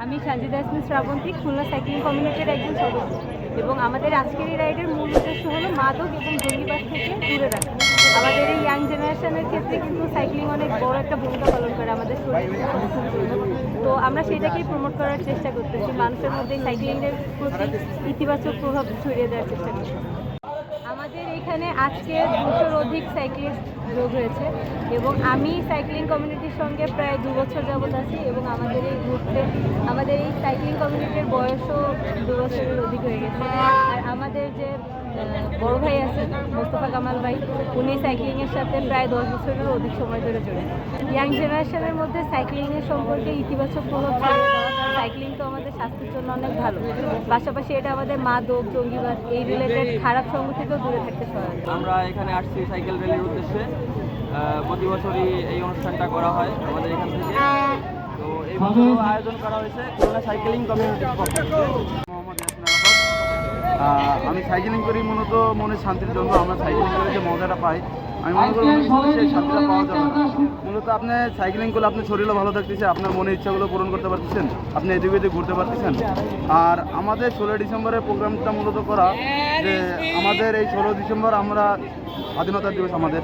আমি সাজিদা ইসলাম শ্রাবন্তী, খুলনা সাইক্লিং কমিউনিটির একজন সদস্য এবং আমাদের আজকের এই রাইডের মূল উদ্দেশ্য হলো মাদক এবং জঙ্গিবাদ থেকে দূরে রাখা। আমাদের এই ইয়াং জেনারেশনের ক্ষেত্রে কিন্তু সাইক্লিং অনেক বড় একটা ভূমিকা পালন করে আমাদের শরীর। তো আমরা সেটাকেই প্রমোট করার চেষ্টা করতেছি, মানুষের মধ্যে সাইক্লিংয়ের প্রতি ইতিবাচক প্রভাব ছড়িয়ে দেওয়ার চেষ্টা করছি। আমাদের এখানে আজকে 200-র অধিক সাইক্লিস্ট যোগ হয়েছে এবং আমি সাইক্লিং কমিউনিটির সঙ্গে প্রায় 2 বছর যাবত আছি এবং আমাদের এই গ্রুপে আমাদের এই সাইক্লিং কমিউনিটির বয়সও 2 বছরের অধিক হয়ে গেছে। আর আমাদের যে বড় ভাই আছেন মোস্তফা কামাল ভাই, উনি সাইক্লিংয়ের সাথে প্রায় 10 বছরের অধিক সময় ধরে জড়িত। ইয়াং জেনারেশনের মধ্যে সাইক্লিংয়ের সম্পর্কে ইতিবাচক প্রভাব ছড়িয়ে দেওয়া, কারণ সাইক্লিং তো আমাদের স্বাস্থ্যের জন্য অনেক ভালো, পাশাপাশি এটা আমাদের মাদক জঙ্গিবাদ এই রিলেটেড খারাপ সঙ্গ থেকেও দূরে থাকতে সহায়তা। আমরা এখানে আসছি সাইকেল র্যালির উদ্দেশ্যে। প্রতি বছরই এই অনুষ্ঠানটা করা হয় আমাদের এখান থেকে। তো এই বছরও আয়োজন করা হয়েছে খুলনা সাইকেলিং কমিউনিটির পক্ষ থেকে। মোহাম্মদ ইয়াসিন আরাফাত। আমি সাইকেলিং করি মূলত মনের শান্তির জন্য। আমরা সাইকেলিং করে যে মজাটা পাই, আমি মনে করি সেই শান্তিটা পাওয়া যাবে না। মূলত আপনি সাইকেলিং করলে আপনার শরীরও ভালো থাকতেছে, আপনার মনের ইচ্ছাগুলো পূরণ করতে পারতেছেন, আপনি এদিকে এদিকে ঘুরতে পারতেছেন। আর আমাদের 16 ডিসেম্বরের প্রোগ্রামটা মূলত করা যে আমাদের এই 16 ডিসেম্বর আমরা স্বাধীনতা দিবস আমাদের,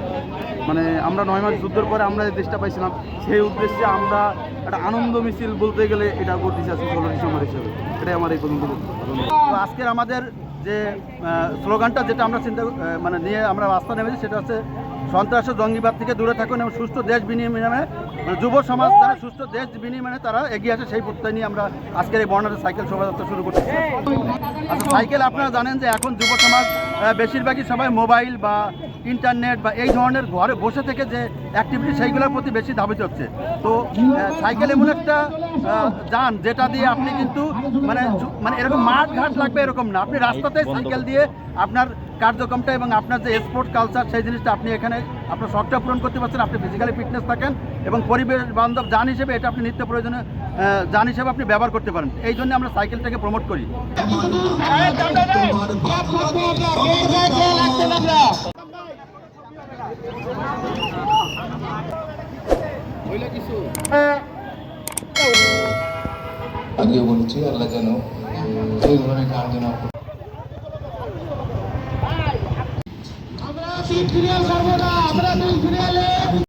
মানে আমরা 9 মাস যুদ্ধের পরে আমরা এই দেশটা পাইছিলাম, সেই উদ্দেশ্যে আমরা একটা আনন্দ মিছিল বলতে গেলে এটা করতেছি আজকে 16 ডিসেম্বর হিসেবে। এটাই আমার এই পর্যন্ত। তো আজকের আমাদের যে স্লোগানটা যেটা আমরা মানে নিয়ে আমরা রাস্তা নেমেছি সেটা হচ্ছে সন্ত্রাস ও জঙ্গিবাদ থেকে দূরে থাকুন এবং সুস্থ দেশ বিনিময়ে, মানে যুব সমাজ দ্বারা সুস্থ দেশ বিনিময়ে তারা এগিয়ে আসে, সেই প্রত্যয় নিয়ে আমরা আজকের এই বর্ণাঢ্য সাইকেল শোভাযাত্রা শুরু করছি। আচ্ছা, সাইকেল আপনারা জানেন যে এখন যুব সমাজ বেশিরভাগই সবাই মোবাইল বা ইন্টারনেট বা এই ধরনের ঘরে বসে থেকে যে অ্যাক্টিভিটি সেইগুলোর প্রতি বেশি ধাবিত হচ্ছে। তো সাইকেল এমন একটা যান যেটা দিয়ে আপনি কিন্তু মানে এরকম মাঠ ঘাট লাগবে এরকম না, আপনি রাস্তাতে সাইকেল দিয়ে আপনার কার্যক্রমটা এবং আপনার যে স্পোর্ট কালচার সেই জিনিসটা আপনি এখানে আপনার শখটা পূরণ করতে পারছেন। আপনি ফিজিক্যালি ফিটনেস থাকেন এবং পরিবেশ বান্ধব যান হিসেবে এটা আপনি নিত্য প্রয়োজনীয় যান হিসেবে আপনি ব্যবহার করতে পারেন। এই জন্য আমরা সাইকেলটাকে প্রমোট করি। আগেও বলেছি আল্লাহ যেন এই ধরনের কাজ যেন আমরা